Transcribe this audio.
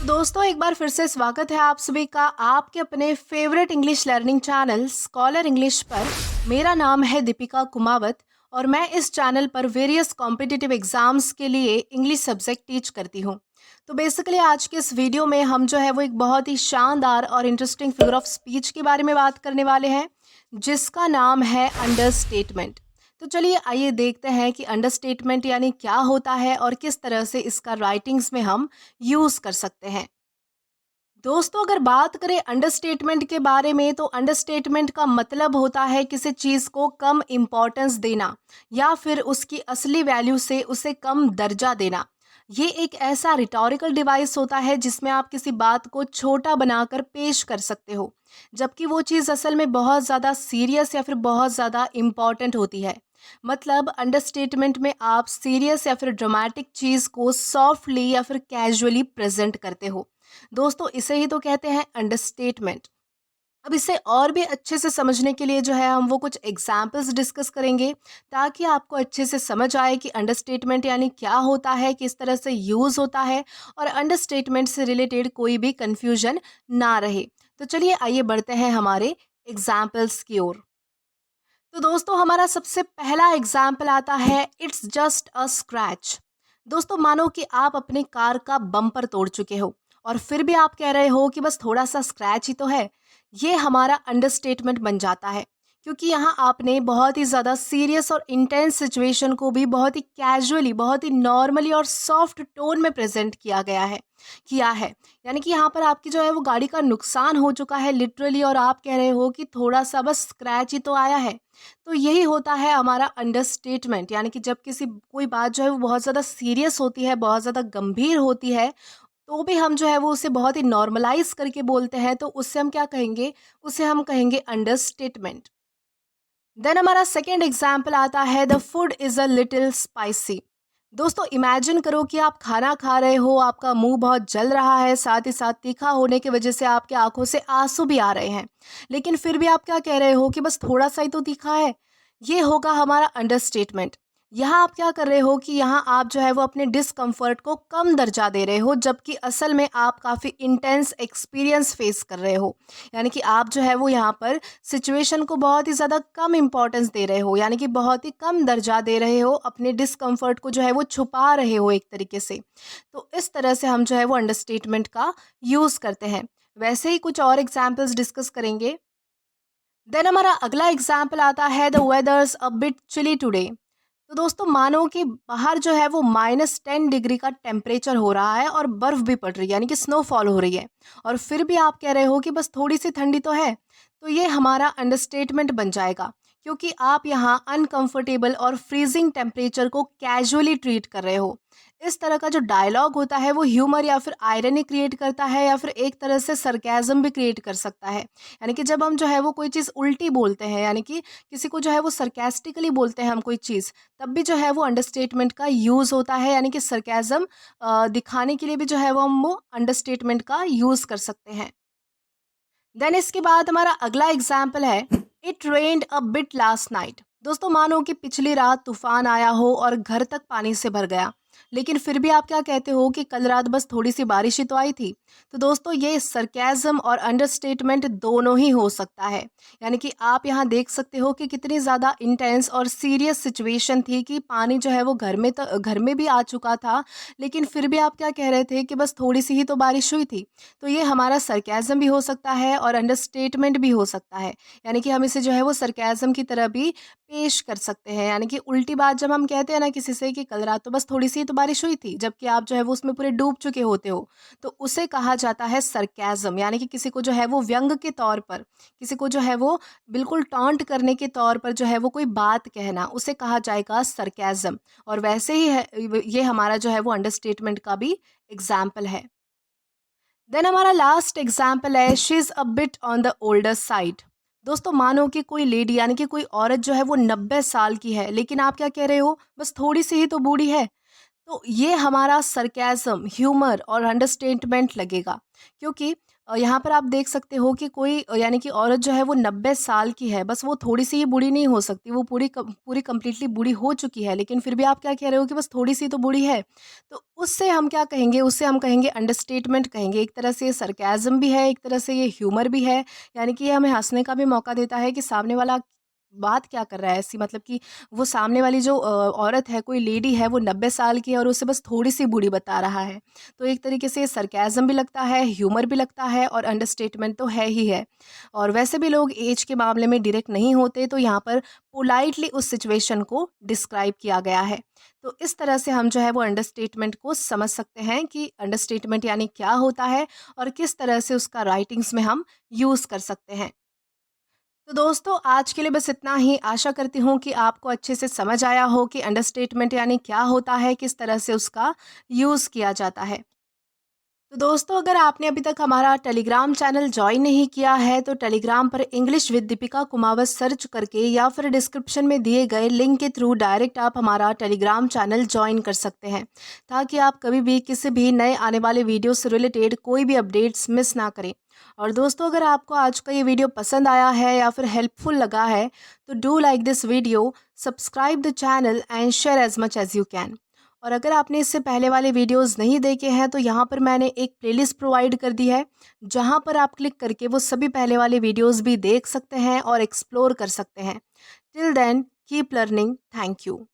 दोस्तों एक बार फिर से स्वागत है आप सभी का आपके अपने favourite English learning channel scholar English पर। मेरा नाम है दीपिका कुमावत और मैं इस चैनल पर वेरियस कॉम्पिटिटिव एग्जाम्स के लिए इंग्लिश सब्जेक्ट टीच करती हूँ। तो बेसिकली आज के इस वीडियो में हम जो है वो एक बहुत ही शानदार और इंटरेस्टिंग फिगर ऑफ स्पीच के बारे में बात करने वाले हैं जिसका नाम है अंडरस्टेटमेंट। तो चलिए आइए देखते हैं कि अंडरस्टेटमेंट यानी क्या होता है और किस तरह से इसका राइटिंग्स में हम यूज़ कर सकते हैं। दोस्तों अगर बात करें अंडरस्टेटमेंट के बारे में तो अंडरस्टेटमेंट का मतलब होता है किसी चीज़ को कम इम्पोर्टेंस देना या फिर उसकी असली वैल्यू से उसे कम दर्जा देना। ये एक ऐसा रिटोरिकल डिवाइस होता है जिसमें आप किसी बात को छोटा बनाकर पेश कर सकते हो जबकि वो चीज़ असल में बहुत ज़्यादा सीरियस या फिर बहुत ज़्यादा इम्पॉर्टेंट होती है। मतलब अंडरस्टेटमेंट में आप सीरियस या फिर ड्रामेटिक चीज़ को सॉफ्टली या फिर कैजुअली प्रेजेंट करते हो। दोस्तों इसे ही तो कहते हैं अंडरस्टेटमेंट। अब इसे और भी अच्छे से समझने के लिए जो है हम वो कुछ एग्जाम्पल्स डिस्कस करेंगे ताकि आपको अच्छे से समझ आए कि अंडरस्टेटमेंट यानी क्या होता है, किस तरह से यूज़ होता है और अंडरस्टेटमेंट से रिलेटेड कोई भी कंफ्यूजन ना रहे। तो चलिए आइए बढ़ते हैं हमारे एग्जाम्पल्स की ओर। तो दोस्तों हमारा सबसे पहला एग्जाम्पल आता है इट्स जस्ट अ स्क्रैच। दोस्तों मानो कि आप अपनी कार का बम्पर तोड़ चुके हो और फिर भी आप कह रहे हो कि बस थोड़ा सा स्क्रैच ही तो है। ये हमारा अंडरस्टेटमेंट बन जाता है क्योंकि यहाँ आपने बहुत ही ज़्यादा सीरियस और इंटेंस सिचुएशन को भी बहुत ही कैजुअली, बहुत ही नॉर्मली और सॉफ्ट टोन में प्रेजेंट किया है। यानी कि यहाँ पर आपकी जो है वो गाड़ी का नुकसान हो चुका है लिटरली और आप कह रहे हो कि थोड़ा सा बस स्क्रैच ही तो आया है। तो यही होता है हमारा अंडरस्टेटमेंट। यानी कि जब किसी कोई बात जो है वो बहुत ज़्यादा सीरियस होती है, बहुत ज़्यादा गंभीर होती है, तो भी हम जो है वो उसे बहुत ही नॉर्मलाइज करके बोलते हैं, तो उससे हम क्या कहेंगे, उसे हम कहेंगे अंडरस्टेटमेंट। देन हमारा सेकेंड एग्जाम्पल आता है the food is a little spicy. दोस्तों इमेजिन करो कि आप खाना खा रहे हो, आपका मुंह बहुत जल रहा है, साथ ही साथ तीखा होने की वजह से आपके आंखों से आंसू भी आ रहे हैं, लेकिन फिर भी आप क्या कह रहे हो कि बस थोड़ा सा ही तो तीखा है। ये होगा हमारा अंडरस्टेटमेंट। यहाँ आप क्या कर रहे हो कि यहाँ आप जो है वो अपने डिस्कम्फर्ट को कम दर्जा दे रहे हो जबकि असल में आप काफ़ी इंटेंस एक्सपीरियंस फेस कर रहे हो। यानी कि आप जो है वो यहाँ पर सिचुएशन को बहुत ही ज़्यादा कम इम्पोर्टेंस दे रहे हो, यानी कि बहुत ही कम दर्जा दे रहे हो, अपने डिस्कम्फर्ट को जो है वो छुपा रहे हो एक तरीके से। तो इस तरह से हम जो है वो अंडरस्टेटमेंट का यूज़ करते हैं। वैसे ही कुछ और एग्जाम्पल्स डिस्कस करेंगे। देन हमारा अगला एग्जाम्पल आता है the weather's a bit chilly today. तो दोस्तों मानो कि बाहर जो है वो -10 डिग्री का टेम्परेचर हो रहा है और बर्फ़ भी पड़ रही है, यानी कि स्नोफॉल हो रही है, और फिर भी आप कह रहे हो कि बस थोड़ी सी ठंडी तो है। तो ये हमारा अंडरस्टेटमेंट बन जाएगा क्योंकि आप यहाँ अनकंफर्टेबल और फ्रीजिंग टेम्परेचर को कैजुअली ट्रीट कर रहे हो। इस तरह का जो डायलॉग होता है वो ह्यूमर या फिर आयरनी क्रिएट करता है या फिर एक तरह से सरकाज़म भी क्रिएट कर सकता है। यानी कि जब हम जो है वो कोई चीज़ उल्टी बोलते हैं, यानी कि किसी को जो है वो सरकास्टिकली बोलते हैं हम कोई चीज़, तब भी जो है वो अंडरस्टेटमेंट का यूज़ होता है, यानी कि सरकाज़म दिखाने के लिए भी जो है वो हम वो अंडरस्टेटमेंट का यूज़ कर सकते हैं। देन इसके बाद हमारा अगला एग्जाम्पल है it rained a bit last night. दोस्तों मानो कि पिछली रात तूफान आया हो और घर तक पानी से भर गया, लेकिन फिर भी आप क्या कहते हो कि कल रात बस थोड़ी सी बारिश ही तो आई थी। तो दोस्तों ये सरकाज़म और अंडरस्टेटमेंट दोनों ही हो सकता है। यानी कि आप यहाँ देख सकते हो कि कितनी ज़्यादा इंटेंस और सीरियस सिचुएशन थी कि पानी जो है वो घर में भी आ चुका था, लेकिन फिर भी आप क्या कह रहे थे कि बस थोड़ी सी ही तो बारिश हुई थी। तो ये हमारा सरकाज़म भी हो सकता है और अंडरस्टेटमेंट भी हो सकता है। यानी कि हम इसे जो है वो सरकाज़म की तरह भी पेश कर सकते हैं। यानी कि उल्टी बात जब हम कहते हैं ना किसी से कि कल रात तो बस थोड़ी सी ही तो बारिश हुई थी, जबकि आप जो है वो उसमें पूरे डूब चुके होते हो, तो उसे कहा जाता है सरकाज़म। यानी कि किसी को जो है वो व्यंग के तौर पर, किसी को जो है वो बिल्कुल टॉन्ट करने के तौर पर जो है वो कोई बात कहना, उसे कहा जाएगा सरकाज़म। और वैसे ही है ये हमारा जो है वो अंडरस्टेटमेंट का भी एग्जाम्पल है। देन हमारा लास्ट एग्जाम्पल है she is a bit on the older side. दोस्तों मानो कि कोई लेडी, यानी कि कोई औरत जो है वो 90 साल की है, लेकिन आप क्या कह रहे हो बस थोड़ी सी ही तो बूढ़ी है। तो ये हमारा सरकाज़म, ह्यूमर और अंडरस्टेटमेंट लगेगा क्योंकि यहाँ पर आप देख सकते हो कि कोई यानी कि औरत जो है वो 90 साल की है, बस वो थोड़ी-सी ही बूढ़ी नहीं हो सकती, वो पूरी कंप्लीटली बूढ़ी हो चुकी है, लेकिन फिर भी आप क्या कह रहे हो कि बस थोड़ी-सी तो बूढ़ी है। तो उससे हम क्या कहेंगे, उससे हम कहेंगे अंडरस्टेटमेंट कहेंगे। एक तरह से ये सरकैज़्म भी है, एक तरह से ये ह्यूमर भी है, यानी कि ये हमें हँसने का भी मौका देता है कि सामने वाला बात क्या कर रहा है ऐसी, मतलब कि वो सामने वाली जो औरत है, कोई लेडी है, वो 90 साल की है और उसे बस थोड़ी-सी बूढ़ी बता रहा है। तो एक तरीके से सरकैज़्म भी लगता है, ह्यूमर भी लगता है और अंडरस्टेटमेंट तो है ही है। और वैसे भी लोग ऐज के मामले में डायरेक्ट नहीं होते, तो यहाँ पर पोलाइटली उस सिचुएशन को डिस्क्राइब किया गया है। तो इस तरह से हम जो है वो अंडरस्टेटमेंट को समझ सकते हैं कि अंडरस्टेटमेंट यानी क्या होता है और किस तरह से उसका राइटिंग्स में हम यूज़ कर सकते हैं। तो दोस्तों, आज के लिए बस इतना ही। आशा करती हूँ कि आपको अच्छे से समझ आया हो कि अंडरस्टेटमेंट यानी क्या होता है, किस तरह से उसका यूज़ किया जाता है। तो दोस्तों, अगर आपने अभी तक हमारा टेलीग्राम चैनल ज्वाइन नहीं किया है, तो टेलीग्राम पर English with Deepika Kumawat search करके या फिर डिस्क्रिप्शन में दिए गए लिंक के थ्रू डायरेक्ट आप हमारा टेलीग्राम चैनल ज्वाइन कर सकते हैं, ताकि आप कभी भी किसी भी नए आने वाले वीडियो से रिलेटेड कोई भी अपडेट्स मिस ना करें। और दोस्तों, अगर आपको आज का ये वीडियो पसंद आया है या फिर हेल्पफुल लगा है, तो do like this video, subscribe the channel and share as much as you can. और अगर आपने इससे पहले वाले वीडियोस नहीं देखे हैं, तो यहाँ पर मैंने एक प्लेलिस्ट प्रोवाइड कर दी है, जहाँ पर आप क्लिक करके वो सभी पहले वाले वीडियोस भी देख सकते हैं और एक्सप्लोर कर सकते हैं। Till then, keep learning. Thank you.